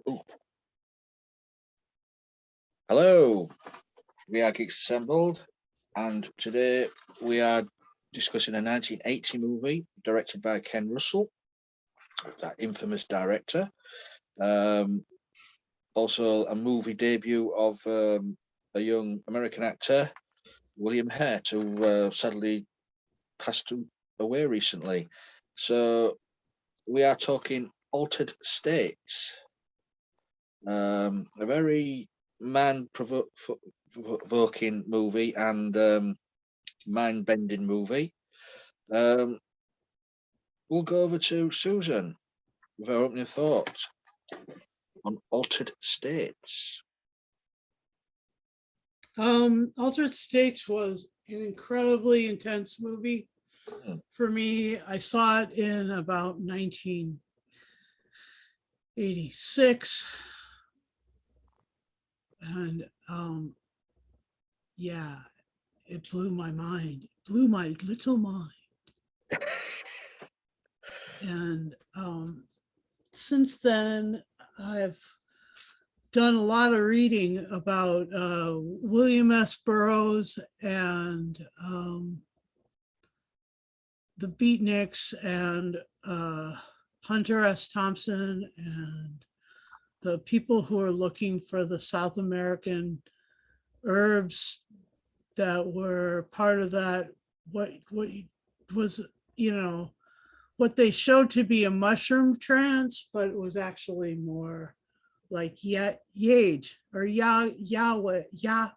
Ooh. Hello, we are Geeks Assembled, and today we are discussing a 1980 movie directed by Ken Russell, that infamous director. Also a movie debut of a young American actor, William Hurt, who sadly passed away recently. So we are talking Altered States, a very man-provoking movie and mind-bending movie. We'll go over to Susan with her opening thoughts on Altered States. Altered States was an incredibly intense movie. For me, I saw it in about 1986. And yeah, it blew my mind, it blew my little mind. And since then, I've done a lot of reading about William S. Burroughs and the Beatniks and Hunter S. Thompson and the people who are looking for the South American herbs that were part of that, what was, what they showed to be a mushroom trance, but it was actually more like Yage or Yahweh, Yahe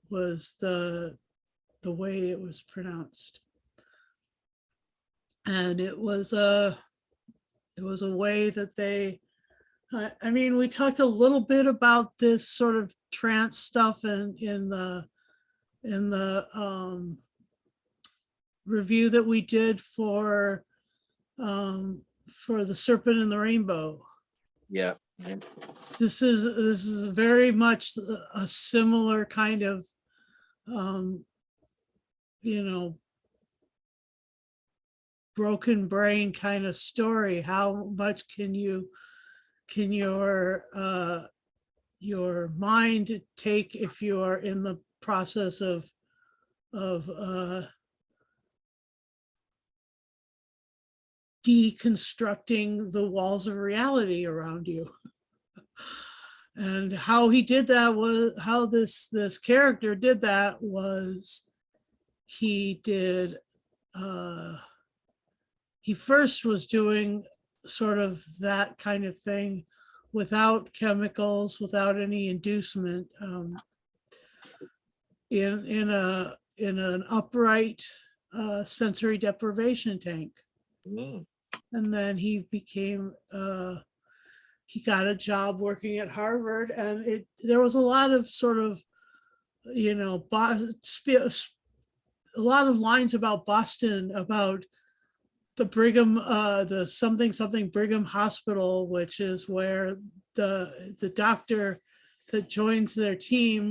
was the way it was pronounced. And it was a way that they, I mean, we talked a little bit about this sort of trance stuff in the review that we did for The Serpent and the Rainbow. Yeah. This is very much a similar kind of broken brain kind of story. How much can your mind take if you are in the process of deconstructing the walls of reality around you? And how he did that was, how this character did that was, he first was doing sort of that kind of thing without chemicals, without any inducement, in an upright sensory deprivation tank. And then he became he got a job working at Harvard, and there was a lot of sort of a lot of lines about Boston, about the Brigham, the something Brigham Hospital, which is where the doctor that joins their team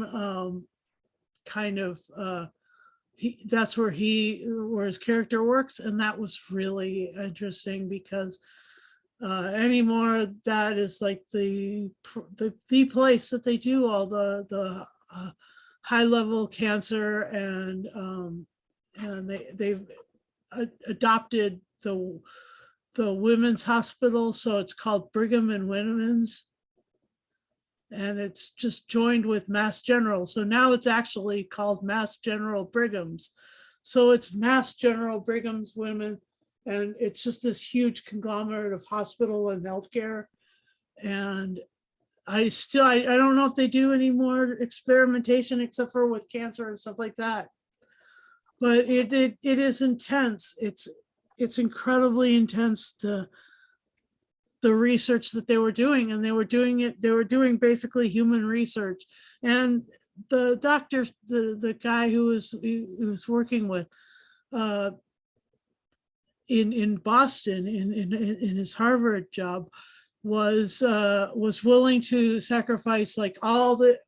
that's where his character works. And that was really interesting because anymore that is like the place that they do all the high level cancer, and they've adopted the women's hospital, so it's called Brigham and Women's, and it's just joined with Mass General, so now it's actually called Mass General Brigham's. So it's Mass General Brigham's Women, and it's just this huge conglomerate of hospital and healthcare. And I don't know if they do any more experimentation except for with cancer and stuff like that. But it is intense. It's incredibly intense, the research that they were doing, and they were doing basically human research. And the doctor, the guy who was working with in Boston in his Harvard job was willing to sacrifice like all the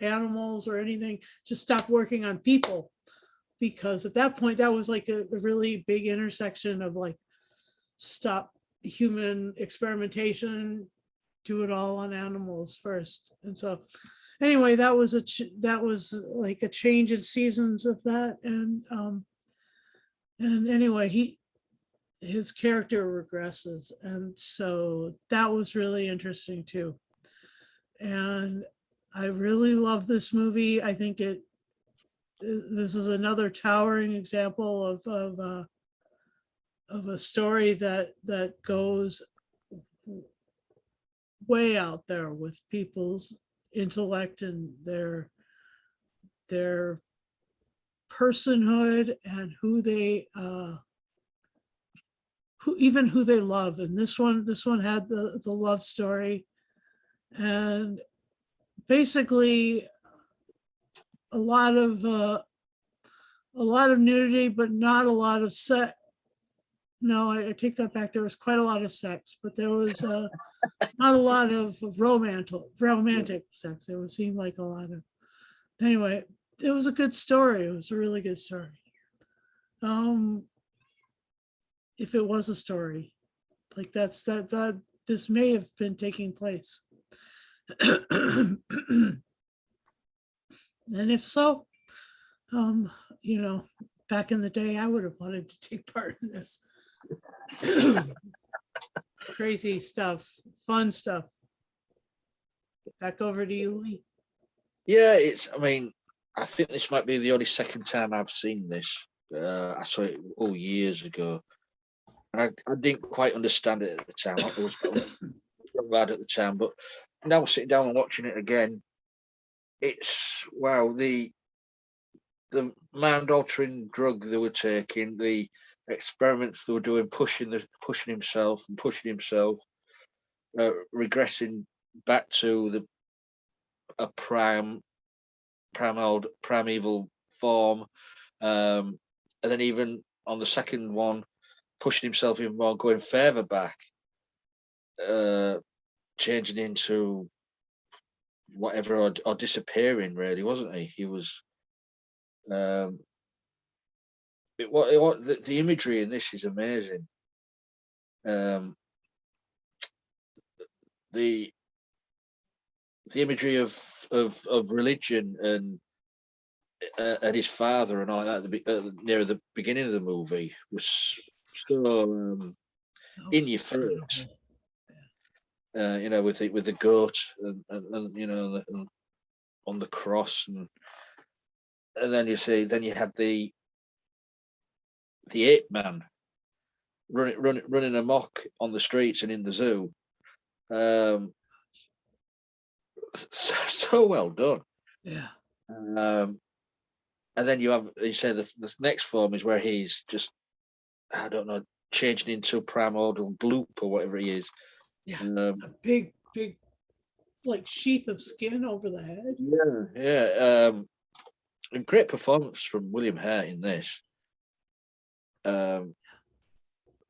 animals or anything to stop working on people, because at that point that was like a really big intersection of like stop human experimentation, do it all on animals first. And so anyway, that was that was like a change in seasons of that. And anyway, his character regresses, and so that was really interesting too. And I really love this movie. I think this is another towering example of a story that goes way out there with people's intellect and their personhood and who they who they love. And this one had the love story, and basically a lot of nudity, but not a lot of sex. No, I take that back. There was quite a lot of sex, but there was not a lot of romantic sex. It would seem like a lot of. Anyway, it was a good story. It was a really good story. If it was a story, like that this may have been taking place. And if so, back in the day, I would have wanted to take part in this. Crazy stuff, fun stuff. Back over to you, Lee. Yeah, I mean, I think this might be the only second time I've seen this. I saw it years ago, and I didn't quite understand it at the time. I was bad at the time, but now sitting down and watching it again, it's wow, the mind-altering drug they were taking, the experiments they were doing, pushing himself, regressing back to a primeval form, and then even on the second one, pushing himself even more, going further back, changing into whatever, or disappearing, really, wasn't he? He was. The imagery in this is amazing. The imagery of religion and his father and all that near the beginning of the movie was so in your face. With the goat and on the cross, and then you had the ape man running amok on the streets and in the zoo. So well done. Yeah. And then you say the next form is where he's just, I don't know, changing into primordial bloop or whatever he is. Yeah. A big like sheath of skin over the head. Yeah. A great performance from William Hurt in this. As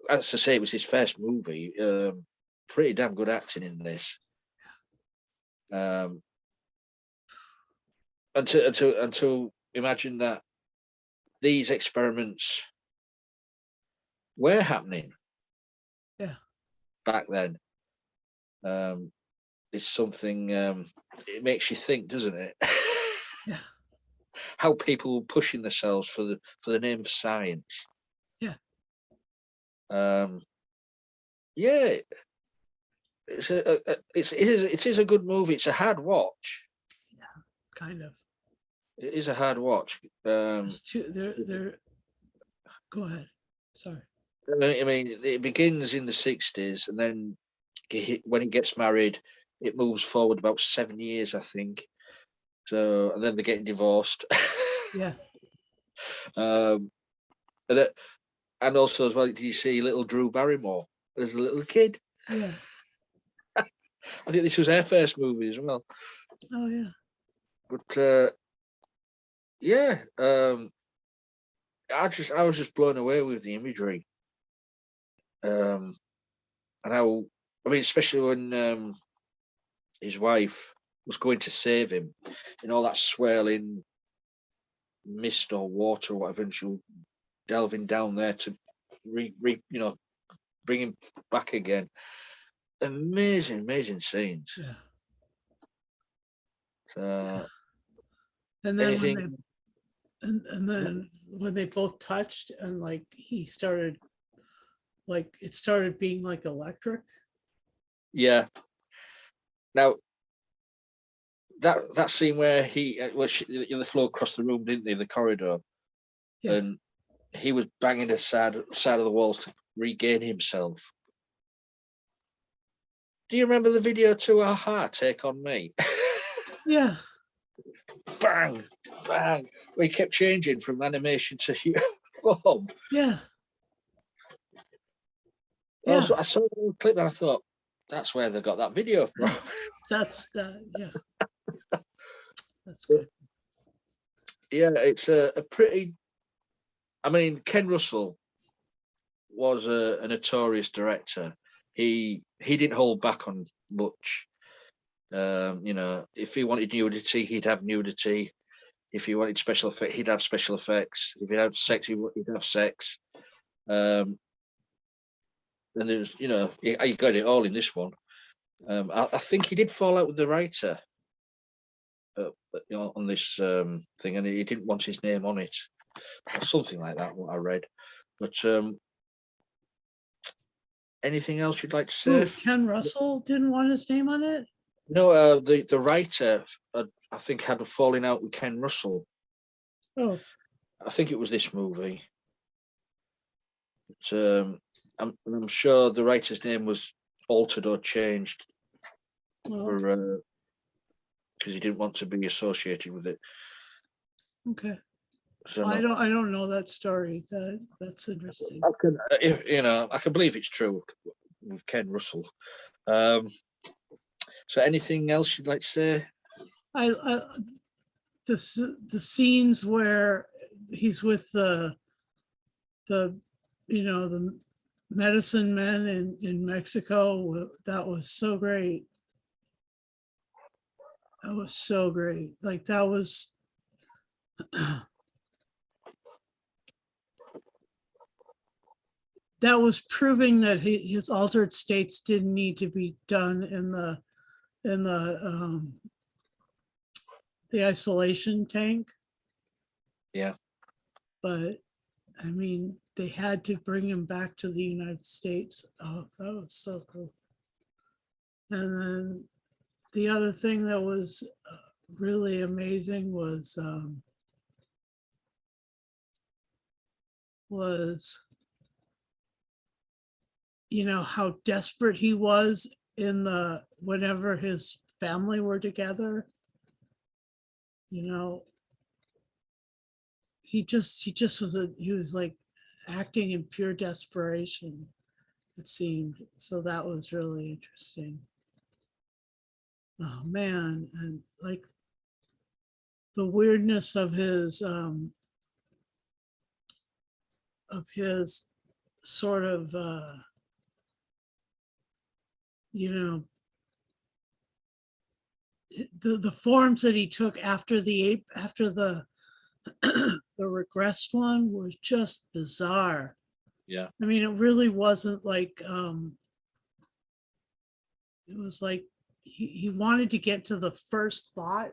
I say, it was his first movie. Pretty damn good acting in this. And to imagine that these experiments were happening. Yeah. Back then. It's something. It makes you think, doesn't it? Yeah. How people were pushing themselves for the name of science. Yeah. Yeah. It is a good movie. It's a hard watch. Yeah, kind of. It is a hard watch. They're. Go ahead. Sorry. I mean, it begins in the 60s, and then when he gets married, it moves forward about 7 years, I think. So, and then they're getting divorced. Yeah. And also as well, do you see little Drew Barrymore as a little kid? Yeah. I think this was her first movie as well. Oh yeah. But yeah, I was just blown away with the imagery. And how, I mean, especially when his wife was going to save him in all that swirling mist or water or whatever, and she was delving down there to bring him back again. Amazing scenes. Yeah. So, And then when anything? and then when they both touched and like he started, like it started being like electric. Yeah. Now that scene where he, they flew across the room, didn't they? The corridor, Yeah. and he was banging the side of the walls to regain himself. Do you remember the video to Aha, Take on Me? Yeah. Bang, bang. We kept changing from animation to form. Yeah. Yeah. I saw the clip and I thought, that's where they got that video from. That's yeah. That's good. Yeah, it's a pretty. I mean, Ken Russell was a notorious director. He didn't hold back on much. You know, if he wanted nudity, he'd have nudity. If he wanted special effects, he'd have special effects. If he had sex, he'd have sex. And there's, you know, he got it all in this one. I think he did fall out with the writer, you know, on this thing, and he didn't want his name on it, or something like that. What I read, but anything else you'd like to say? Ooh, Ken Russell didn't want his name on it. No, the writer, I think, had a falling out with Ken Russell. Oh, I think it was this movie. But, I'm sure the writer's name was altered or changed well, because he didn't want to be associated with it. okay. So I don't know that story. That's interesting. I can, you know, I can believe it's true with Ken Russell. So anything else you'd like to say? I the scenes where he's with the you know the medicine men in Mexico, that was so great. That was so great. Like that was that was proving that his altered states didn't need to be done in the isolation tank. Yeah. But I mean, they had to bring him back to the United States. Oh, that was so cool. And then the other thing that was really amazing was you know how desperate he was in the whenever his family were together. You know, he just he was like acting in pure desperation, it seemed. So that was really interesting. Oh man, and like the weirdness of his sort of you know the forms that he took after the the regressed one was just bizarre. Yeah. I mean, it really wasn't like it was like he wanted to get to the first thought,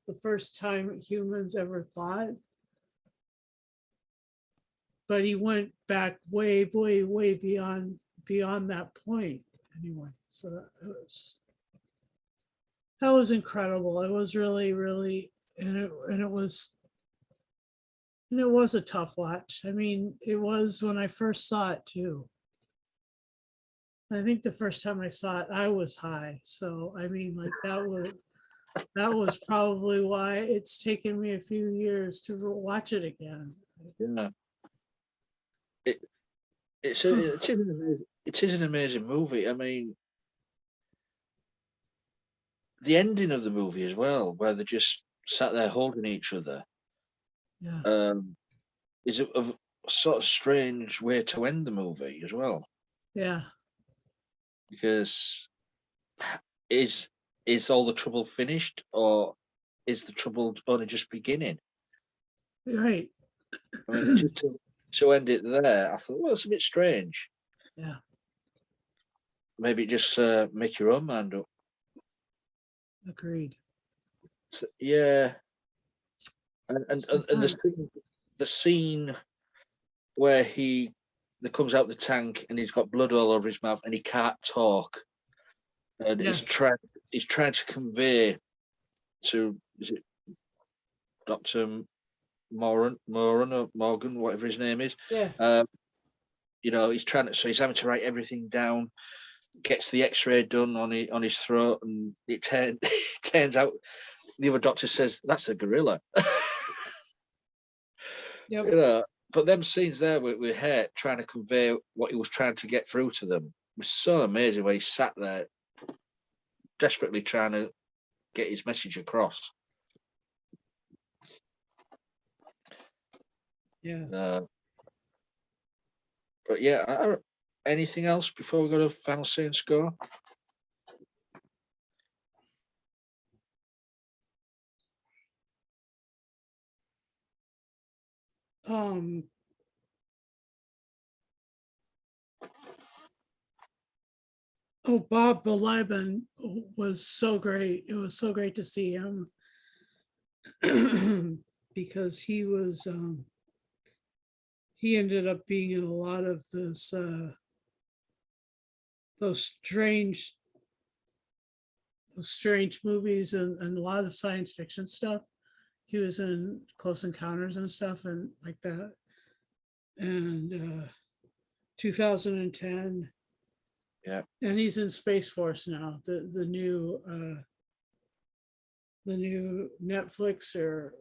the first time humans ever thought, but he went back way beyond that point anyway. So that was incredible. It was really, and it was a tough watch. I mean, it was when I first saw it too. I think the first time I saw it, I was high. So I mean, like that was probably why it's taken me a few years to watch it again. Yeah. It is an amazing movie. I mean, the ending of the movie as well, where they just sat there holding each other, Yeah. is a sort of strange way to end the movie as well. Yeah. Because is all the trouble finished, or is the trouble only just beginning? Right. I mean, to end it there, I thought, well, it's a bit strange. Yeah. Maybe just make your own mind up. Agreed. Yeah, and Sometimes. the scene where that comes out the tank and he's got blood all over his mouth and he can't talk, and Yeah. he's trying to convey to, is it Dr. Moran or Morgan, whatever his name is. Yeah. You know, he's having to write everything down. Gets the X-ray done on his throat, and it turns out the other doctor says that's a gorilla. Yep. You know, but them scenes there with Hurt trying to convey what he was trying to get through to them was so amazing. Where he sat there desperately trying to get his message across. Yeah. But yeah, anything else before we go to final scene score? Oh, Bob Bilibin was so great. It was so great to see him because he ended up being in a lot of those strange movies and a lot of science fiction stuff. He was in Close Encounters and stuff and like that. And 2010. Yeah. And he's in Space Force now, the new Netflix or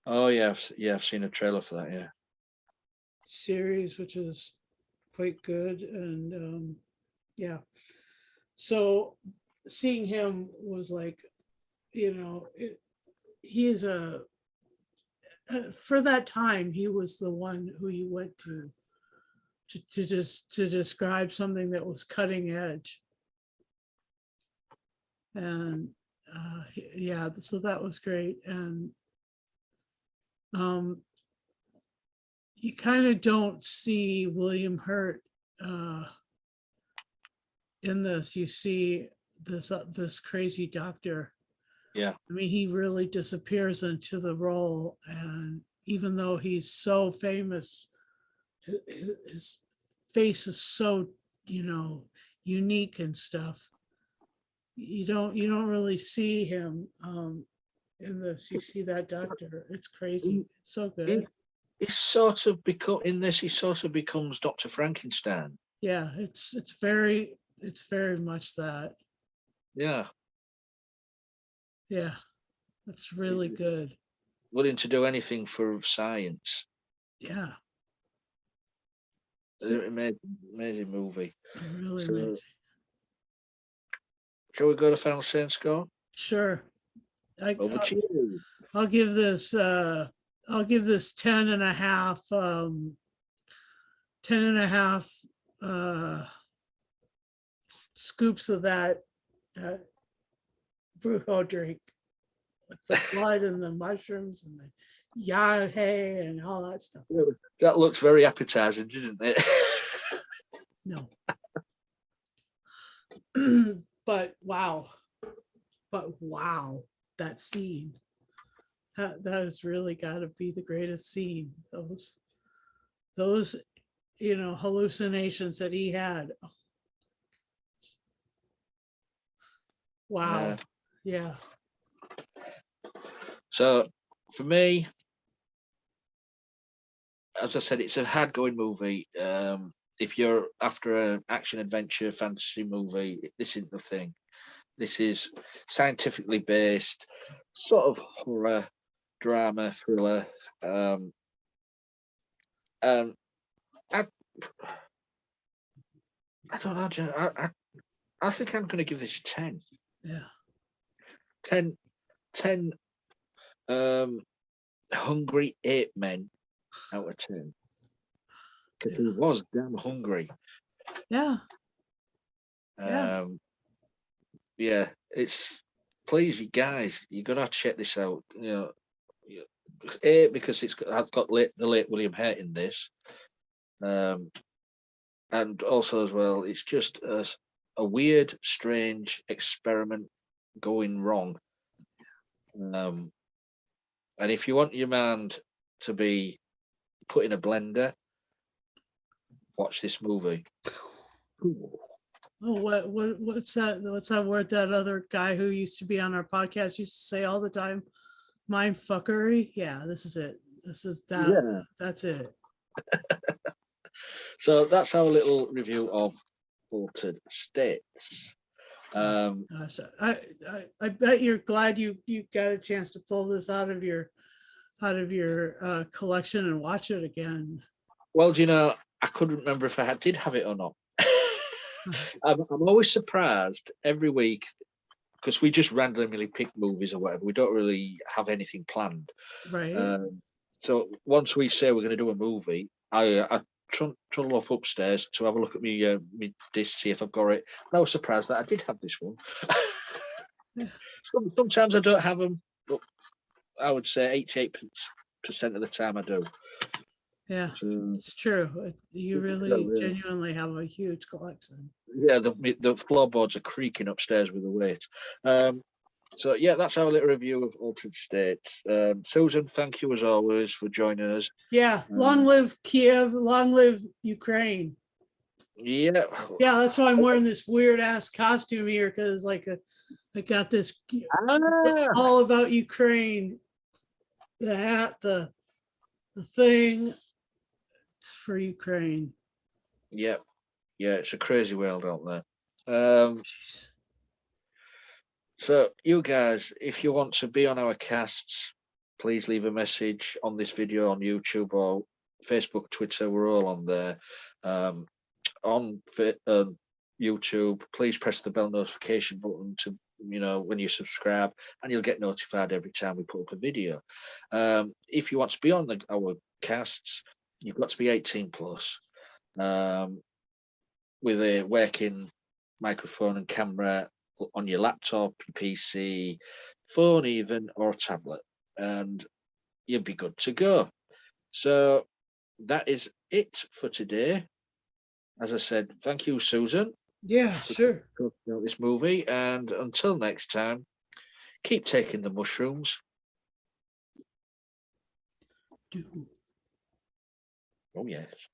Oh yeah, I've seen a trailer for that. Yeah. series, which is quite good. And yeah, so seeing him was like, he is for that time, he was the one who you went to describe something that was cutting edge. And yeah, so that was great. And you kind of don't see William Hurt in this. You see this crazy doctor. Yeah. I mean, he really disappears into the role, and even though he's so famous, his face is so unique and stuff. You don't really see him in this. You see that doctor. It's crazy. It's so good. He's sort of become in this. He sort of becomes Dr. Frankenstein. Yeah, it's very much that. Yeah. Yeah, that's really good. Willing to do anything for science. Yeah. Amazing movie. Really So, amazing. shall we go to final scene score? Sure. Over to you. I'll give this 10 and a half 10 and a half scoops of that Brujo drink with the blood and the mushrooms and the yahe and all that stuff. That looks very appetizing, didn't it? No. But wow, that scene, that has really got to be the greatest scene. Those hallucinations that he had. Wow. Yeah. So for me, as I said, it's a hard going movie. If you're after an action adventure fantasy movie, this isn't the thing. This is scientifically based, sort of horror, drama, thriller. I don't know, Jen, I think I'm going to give this 10. Yeah. 10 hungry ape men out of 10. Because he was damn hungry. Yeah. Yeah, please, you guys, you got to check this out. Because it's got the late William Hurt in this. and also as well, it's just a weird, strange experiment going wrong. And if you want your mind to be put in a blender, watch this movie. Oh, what's that word that other guy who used to be on our podcast used to say all the time? Mind fuckery. Yeah, this is it. This is that. Yeah. That's it. So that's our little review of Altered States. Gosh, I bet you're glad you got a chance to pull this out of your collection and watch it again. Well, do you know, I couldn't remember if I did have it or not. I'm always surprised every week because we just randomly pick movies or whatever. We don't really have anything planned. Right. So once we say we're going to do a movie, I trundle off upstairs to have a look at me disc, see if I've got it. And I was surprised that I did have this one. Sometimes I don't have them, but I would say 88% of the time I do. Yeah, So, it's true. You really genuinely have a huge collection. Yeah, the floorboards are creaking upstairs with the weight. So yeah, that's our little review of Altered States. Susan, thank you as always for joining us. Yeah, long live Kiev, long live Ukraine. Yeah. Yeah, that's why I'm wearing this weird ass costume here, because like I got this all about Ukraine. The hat, the thing for Ukraine. Yeah, it's a crazy world out there. So you guys, if you want to be on our casts, please leave a message on this video on YouTube or Facebook, Twitter. We're all on there. On YouTube, please press the bell notification button to, when you subscribe, and you'll get notified every time we put up a video. If you want to be on our casts, you've got to be 18 plus, with a working microphone and camera on your laptop, your PC, phone even, or tablet, and you'll be good to go. So that is it for today. As I said, thank you, Susan. Yeah, sure. For this movie, and until next time, keep taking the mushrooms. Oh yes.